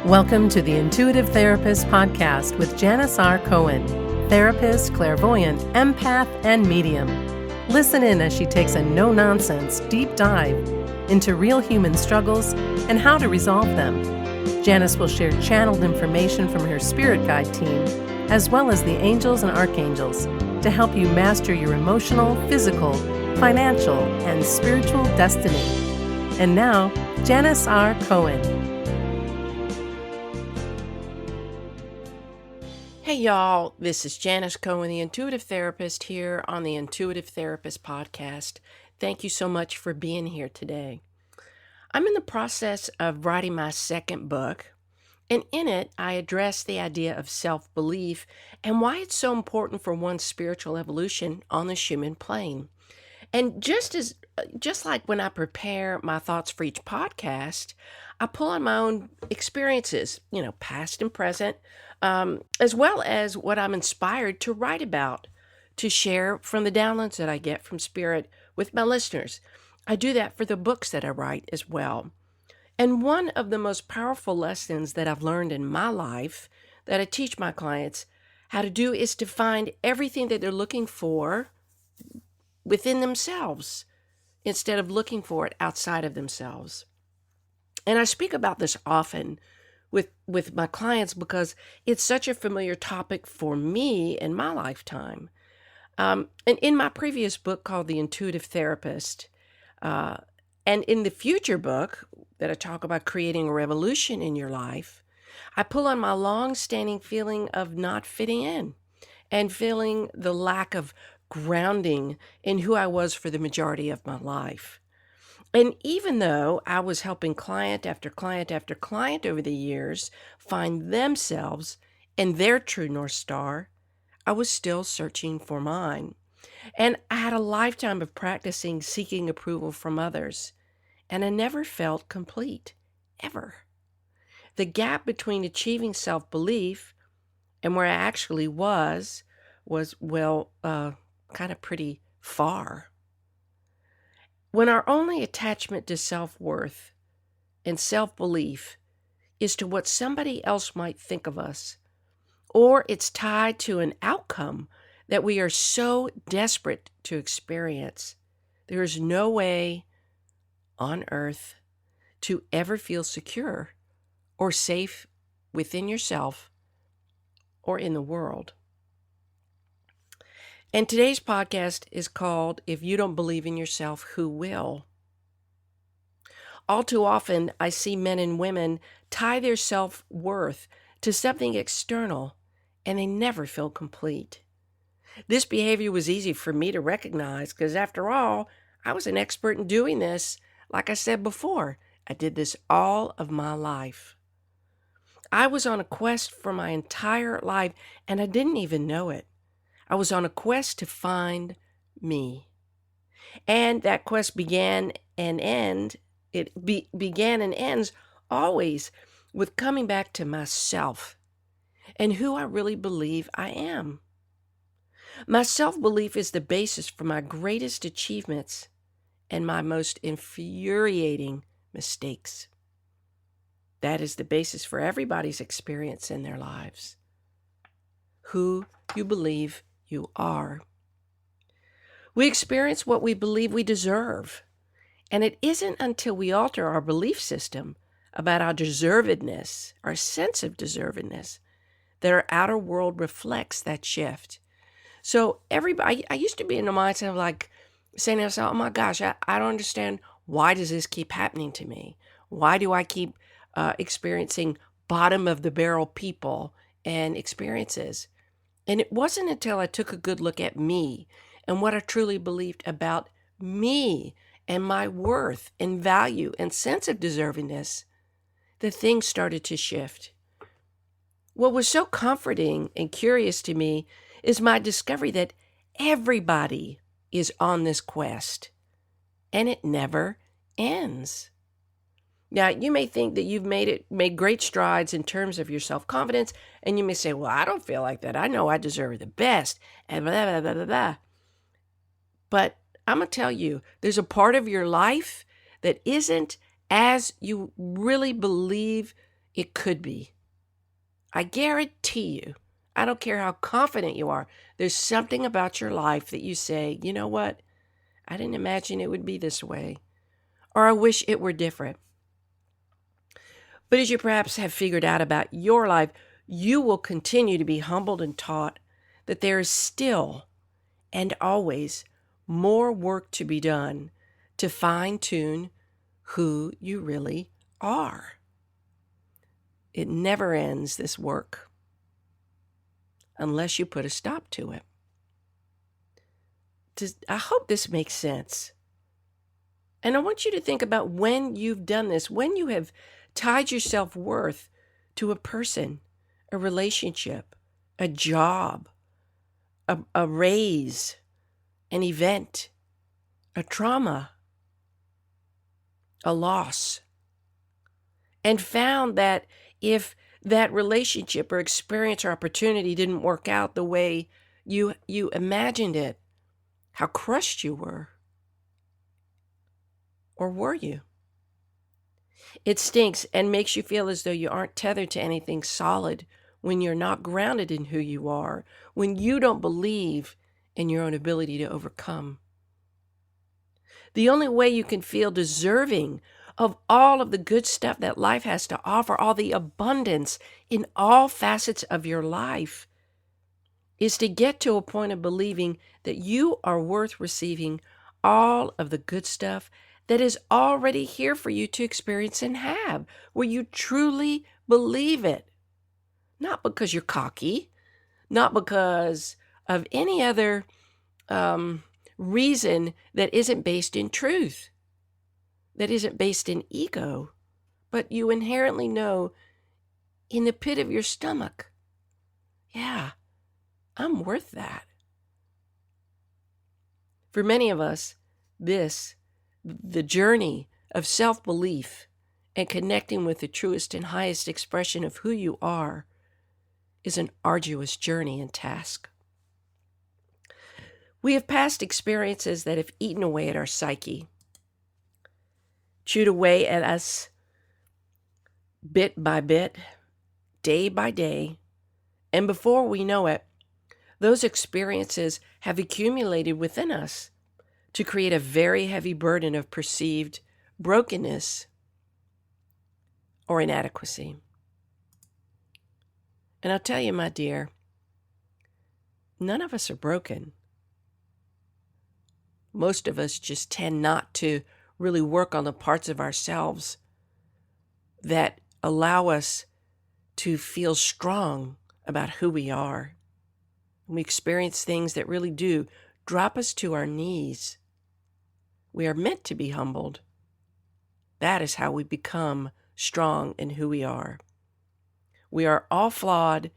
Welcome to the Intuitive Therapist Podcast with Janis Cohen, therapist, clairvoyant, empath, and medium. Listen in as she takes a no-nonsense deep dive into real human struggles and how to resolve them. Janis will share channeled information from her spirit guide team, as well as the angels and archangels, to help you master your emotional, physical, financial, and spiritual destiny. And now, Janis R. Cohen. Hey y'all, this is Janis Cohen, the Intuitive Therapist, here on the Intuitive Therapist Podcast. Thank you so much for being here today. I'm in the process of writing my second book, and in it I address the idea of self-belief and why it's so important for one's spiritual evolution on the human plane. And just like when I prepare my thoughts for each podcast, I pull on my own experiences, past and present, as well as what I'm inspired to write about, to share from the downloads that I get from Spirit with my listeners. I do that for the books that I write as well. And one of the most powerful lessons that I've learned in my life that I teach my clients how to do is to find everything that they're looking for within themselves instead of looking for it outside of themselves. And I speak about this often with my clients because it's such a familiar topic for me in my lifetime. And in my previous book called The Intuitive Therapist, and in the future book that I talk about creating a revolution in your life, I pull on my long-standing feeling of not fitting in and feeling the lack of grounding in who I was for the majority of my life. And even though I was helping client after client after client over the years find themselves and their true North Star, I was still searching for mine. And I had a lifetime of practicing seeking approval from others, and I never felt complete, ever. The gap between achieving self-belief and where I actually was kind of pretty far. When our only attachment to self-worth and self-belief is to what somebody else might think of us, or it's tied to an outcome that we are so desperate to experience, there is no way on earth to ever feel secure or safe within yourself or in the world. And today's podcast is called, If You Don't Believe in Yourself, Who Will? All too often, I see men and women tie their self-worth to something external, and they never feel complete. This behavior was easy for me to recognize because, after all, I was an expert in doing this. Like I said before, I did this all of my life. I was on a quest for my entire life, and I didn't even know it. I was on a quest to find me. And that quest began and ends always with coming back to myself and who I really believe I am. My self-belief is the basis for my greatest achievements and my most infuriating mistakes. That is the basis for everybody's experience in their lives. Who you believe you are. We experience what we believe we deserve, and it isn't until we alter our belief system about our deservedness, our sense of deservedness, that our outer world reflects that shift. So I used to be in the mindset of like saying to myself, oh my gosh, I don't understand, why does this keep happening to me? Why do I keep experiencing bottom of the barrel people and experiences? And it wasn't until I took a good look at me and what I truly believed about me and my worth and value and sense of deservingness that things started to shift. What was so comforting and curious to me is my discovery that everybody is on this quest, and it never ends. Now, you may think that you've made great strides in terms of your self-confidence, and you may say, well, I don't feel like that. I know I deserve the best, and blah, blah, blah, blah, blah. But I'm going to tell you, there's a part of your life that isn't as you really believe it could be. I guarantee you, I don't care how confident you are, there's something about your life that you say, you know what? I didn't imagine it would be this way, or I wish it were different. But as you perhaps have figured out about your life, you will continue to be humbled and taught that there is still and always more work to be done to fine-tune who you really are. It never ends, this work, unless you put a stop to it. I hope this makes sense. And I want you to think about when you've done this, when you have tied your self-worth to a person, a relationship, a job, a raise, an event, a trauma, a loss, and found that if that relationship or experience or opportunity didn't work out the way you imagined it, how crushed you were. Or were you? It stinks and makes you feel as though you aren't tethered to anything solid when you're not grounded in who you are, when you don't believe in your own ability to overcome. The only way you can feel deserving of all of the good stuff that life has to offer, all the abundance in all facets of your life, is to get to a point of believing that you are worth receiving all of the good stuff that is already here for you to experience and have, where you truly believe it. Not because you're cocky, not because of any other reason that isn't based in truth, that isn't based in ego, but you inherently know in the pit of your stomach, yeah, I'm worth that. For many of us, the journey of self-belief and connecting with the truest and highest expression of who you are is an arduous journey and task. We have past experiences that have eaten away at our psyche, chewed away at us bit by bit, day by day, and before we know it, those experiences have accumulated within us to create a very heavy burden of perceived brokenness or inadequacy. And I'll tell you, my dear, none of us are broken. Most of us just tend not to really work on the parts of ourselves that allow us to feel strong about who we are. We experience things that really do drop us to our knees. We are meant to be humbled. That is how we become strong in who we are. We are all flawed,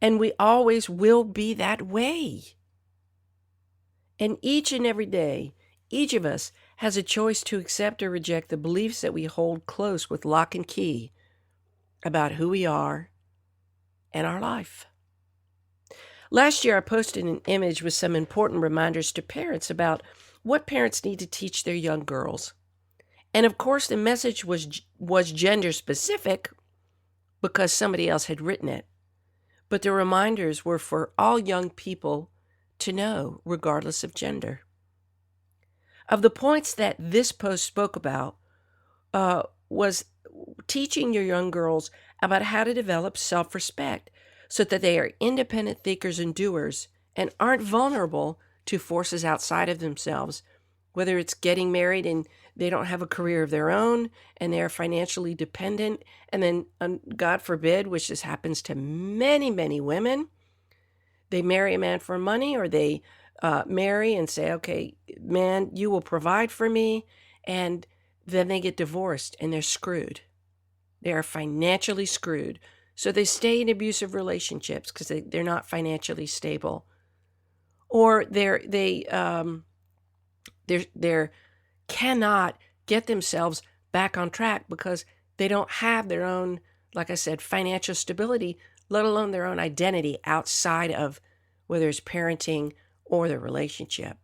and we always will be that way. And each and every day, each of us has a choice to accept or reject the beliefs that we hold close with lock and key about who we are and our life. Last year, I posted an image with some important reminders to parents about what parents need to teach their young girls. And of course, the message was gender specific because somebody else had written it. But the reminders were for all young people to know, regardless of gender. Of the points that this post spoke about was teaching your young girls about how to develop self-respect so that they are independent thinkers and doers and aren't vulnerable to forces outside of themselves, whether it's getting married and they don't have a career of their own and they're financially dependent, and then, God forbid, which this happens to many, many women, they marry a man for money, or they marry and say, okay, man, you will provide for me, and then they get divorced and they're screwed. They are financially screwed. So they stay in abusive relationships because they're not financially stable. Or they cannot get themselves back on track because they don't have their own, like I said, financial stability, let alone their own identity outside of whether it's parenting or the relationship.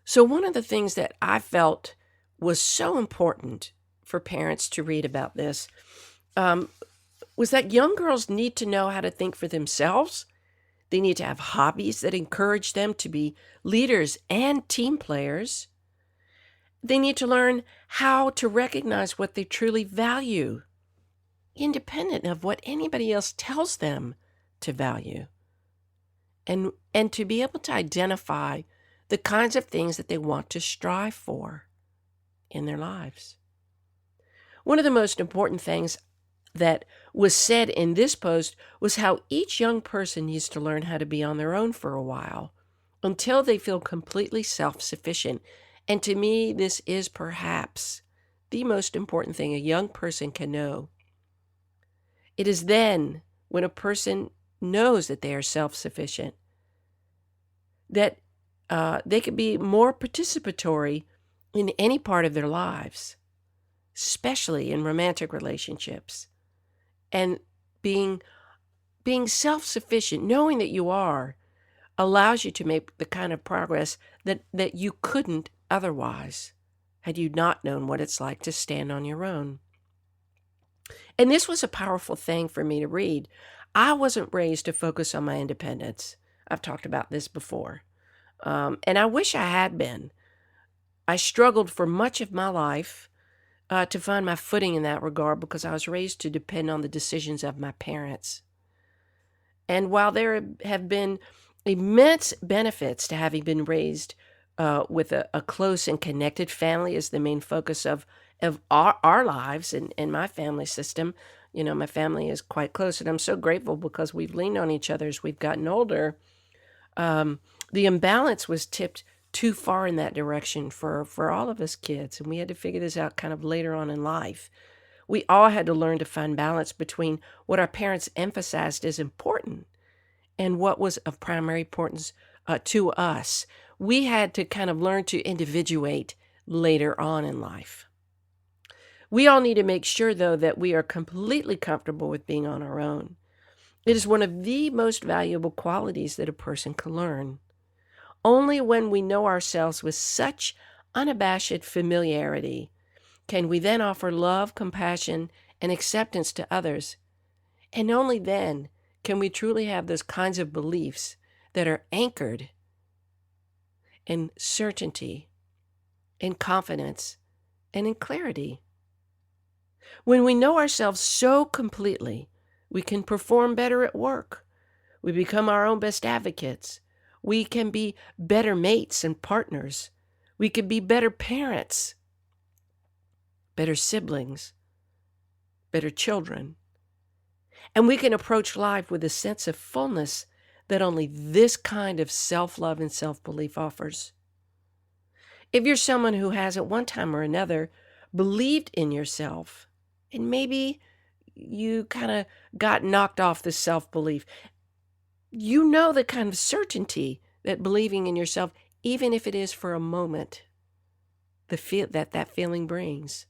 So one of the things that I felt was so important for parents to read about this was that young girls need to know how to think for themselves. They need to have hobbies that encourage them to be leaders and team players. They need to learn how to recognize what they truly value, independent of what anybody else tells them to value. And to be able to identify the kinds of things that they want to strive for in their lives. One of the most important things that was said in this post was how each young person needs to learn how to be on their own for a while until they feel completely self-sufficient. And to me, this is perhaps the most important thing a young person can know. It is then, when a person knows that they are self-sufficient, that they can be more participatory in any part of their lives, especially in romantic relationships. And being self-sufficient, knowing that you are, allows you to make the kind of progress that you couldn't otherwise had you not known what it's like to stand on your own. And this was a powerful thing for me to read. I wasn't raised to focus on my independence. I've talked about this before. And I wish I had been. I struggled for much of my life to find my footing in that regard because I was raised to depend on the decisions of my parents. And while there have been immense benefits to having been raised with a close and connected family as the main focus of our lives and my family system, my family is quite close, and I'm so grateful because we've leaned on each other as we've gotten older. The imbalance was tipped too far in that direction for all of us kids, and we had to figure this out kind of later on in life. We all had to learn to find balance between what our parents emphasized as important and what was of primary importance to us. We had to kind of learn to individuate later on in life. We all need to make sure, though, that we are completely comfortable with being on our own. It is one of the most valuable qualities that a person can learn. Only when we know ourselves with such unabashed familiarity can we then offer love, compassion, and acceptance to others. And only then can we truly have those kinds of beliefs that are anchored in certainty, in confidence, and in clarity. When we know ourselves so completely, we can perform better at work. We become our own best advocates. We can be better mates and partners. We can be better parents, better siblings, better children. And we can approach life with a sense of fullness that only this kind of self-love and self-belief offers. If you're someone who has at one time or another believed in yourself, and maybe you kind of got knocked off the self-belief, you know the kind of certainty that believing in yourself, even if it is for a moment, that feeling brings.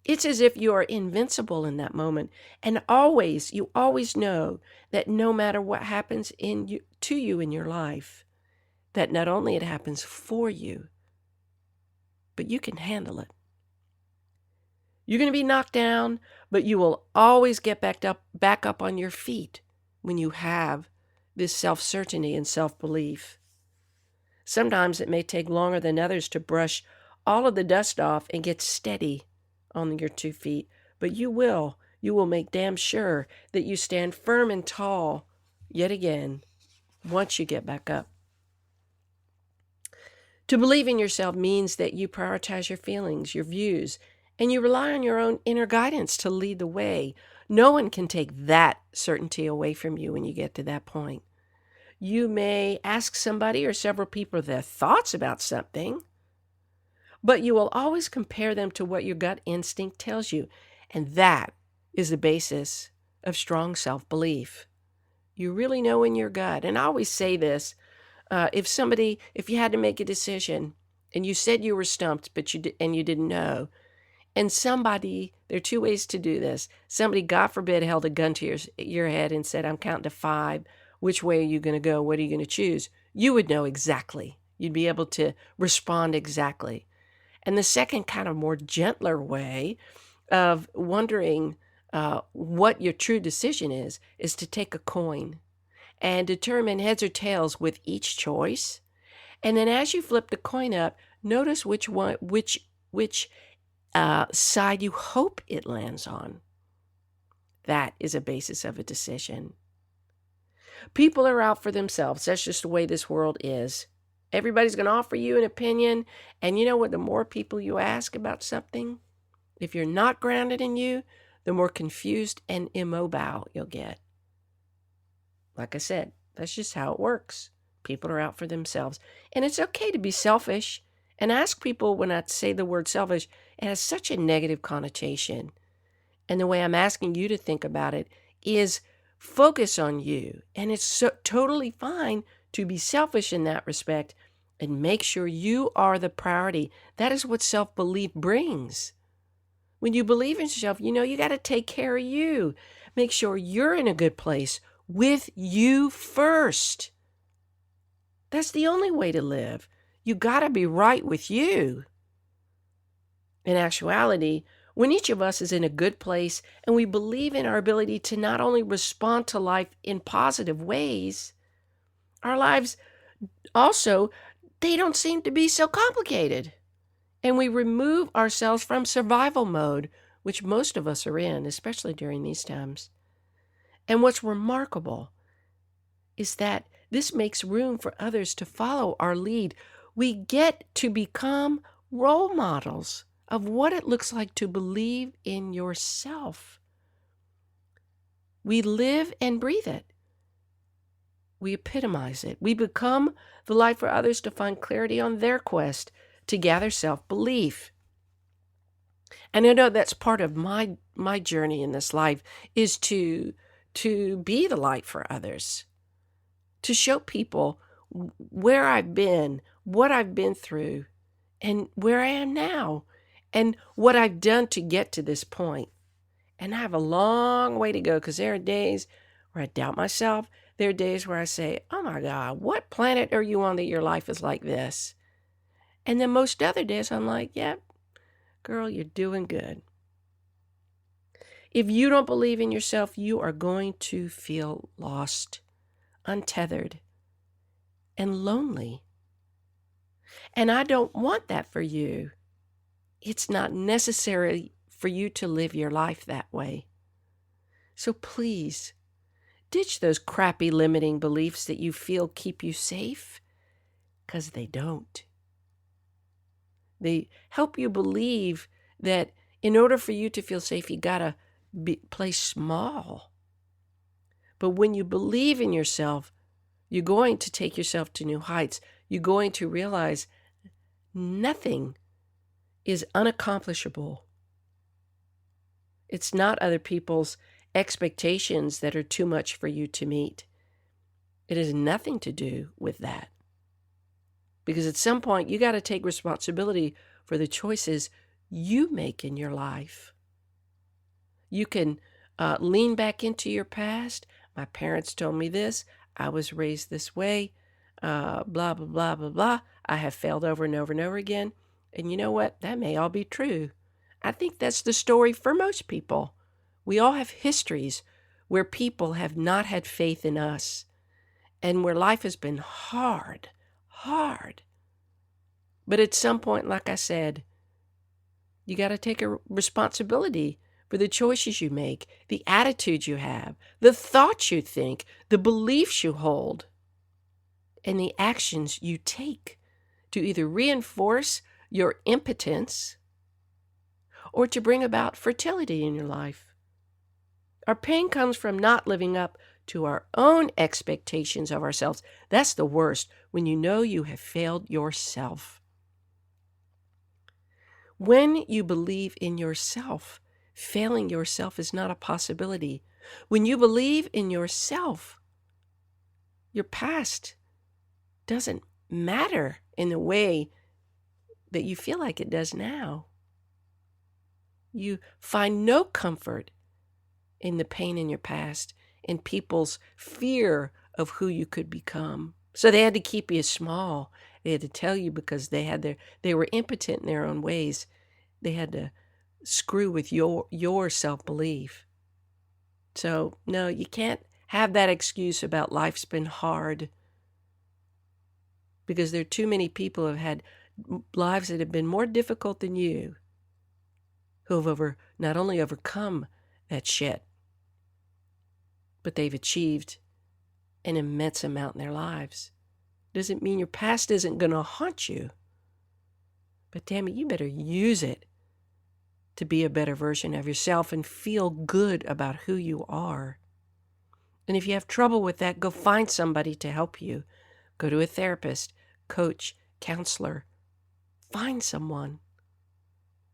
It's as if you are invincible in that moment, and you always know that no matter what happens to you in your life, that not only it happens for you, but you can handle it. You're going to be knocked down, but you will always get back up on your feet when you have this self-certainty and self-belief. Sometimes it may take longer than others to brush all of the dust off and get steady on your 2 feet, but you will make damn sure that you stand firm and tall yet again once you get back up. To believe in yourself means that you prioritize your feelings, your views, and you rely on your own inner guidance to lead the way. No one can take that certainty away from you when you get to that point. You may ask somebody or several people their thoughts about something, but you will always compare them to what your gut instinct tells you. And that is the basis of strong self-belief. You really know in your gut. And I always say this, if you had to make a decision and you said you were stumped, and you didn't know, and there are 2 ways to do this. Somebody, God forbid, held a gun to your head and said, I'm counting to 5. Which way are you going to go? What are you going to choose? You would know exactly. You'd be able to respond exactly. And the second kind of more gentler way of wondering what your true decision is to take a coin and determine heads or tails with each choice. And then as you flip the coin up, notice which side you hope it lands on. That is a basis of a decision. People are out for themselves. That's just the way this world is. Everybody's going to offer you an opinion. And you know what? The more people you ask about something, if you're not grounded in you, the more confused and immobile you'll get. Like I said, that's just how it works. People are out for themselves. And it's okay to be selfish. And ask people, when I say the word selfish, it has such a negative connotation. And the way I'm asking you to think about it is focus on you. And it's totally fine to be selfish in that respect and make sure you are the priority. That is what self-belief brings. When you believe in yourself, you got to take care of you. Make sure you're in a good place with you first. That's the only way to live. You got to be right with you. In actuality, when each of us is in a good place and we believe in our ability to not only respond to life in positive ways, our lives also, they don't seem to be so complicated. And we remove ourselves from survival mode, which most of us are in, especially during these times. And what's remarkable is that this makes room for others to follow our lead. We get to become role models of what it looks like to believe in yourself. We live and breathe it. We epitomize it. We become the light for others to find clarity on their quest to gather self-belief. And I know that's part of my journey in this life is to be the light for others, to show people where I've been, what I've been through, and where I am now, and what I've done to get to this point. And I have a long way to go because there are days where I doubt myself. There are days where I say, oh my God, what planet are you on that your life is like this? And then most other days I'm like, yep, girl, you're doing good. If you don't believe in yourself, you are going to feel lost, untethered, and lonely. And I don't want that for you. It's not necessary for you to live your life that way. So please, ditch those crappy limiting beliefs that you feel keep you safe, because they don't. They help you believe that in order for you to feel safe, you gotta play small. But when you believe in yourself, you're going to take yourself to new heights. You're going to realize nothing is unaccomplishable. It's not other people's expectations that are too much for you to meet. It has nothing to do with that. Because at some point, you got to take responsibility for the choices you make in your life. You can lean back into your past. My parents told me this. I was raised this way. Blah, blah, blah, blah, blah. I have failed over and over and over again. And you know what? That may all be true. I think that's the story for most people. We all have histories where people have not had faith in us and where life has been hard. But at some point, like I said, you got to take a responsibility for the choices you make, the attitudes you have, the thoughts you think, the beliefs you hold, and the actions you take to either reinforce your impotence or to bring about fertility in your life. Our pain comes from not living up to our own expectations of ourselves. That's the worst, when you know you have failed yourself. When you believe in yourself, failing yourself is not a possibility. When you believe in yourself, your past doesn't matter in the way that you feel like it does now. You find no comfort in the pain in your past, in people's fear of who you could become. So they had to keep you small. They had to tell you because they were impotent in their own ways. They had to screw with your self-belief. So, no, you can't have that excuse about life's been hard, because there are too many people who have had lives that have been more difficult than you, who have not only overcome that shit, but they've achieved an immense amount in their lives. Doesn't mean your past isn't going to haunt you, but damn it, you better use it to be a better version of yourself and feel good about who you are. And if you have trouble with that, go find somebody to help you. Go to a therapist, coach, counselor. Find someone.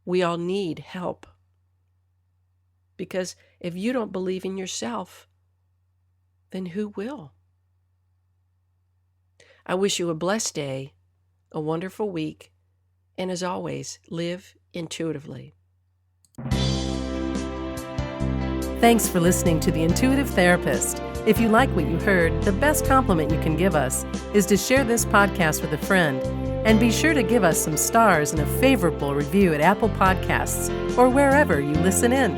We all need help. Because if you don't believe in yourself, then who will? I wish you a blessed day, a wonderful week, and as always, live intuitively. Thanks for listening to The Intuitive Therapist. If you like what you heard, the best compliment you can give us is to share this podcast with a friend. And be sure to give us some stars and a favorable review at Apple Podcasts or wherever you listen in.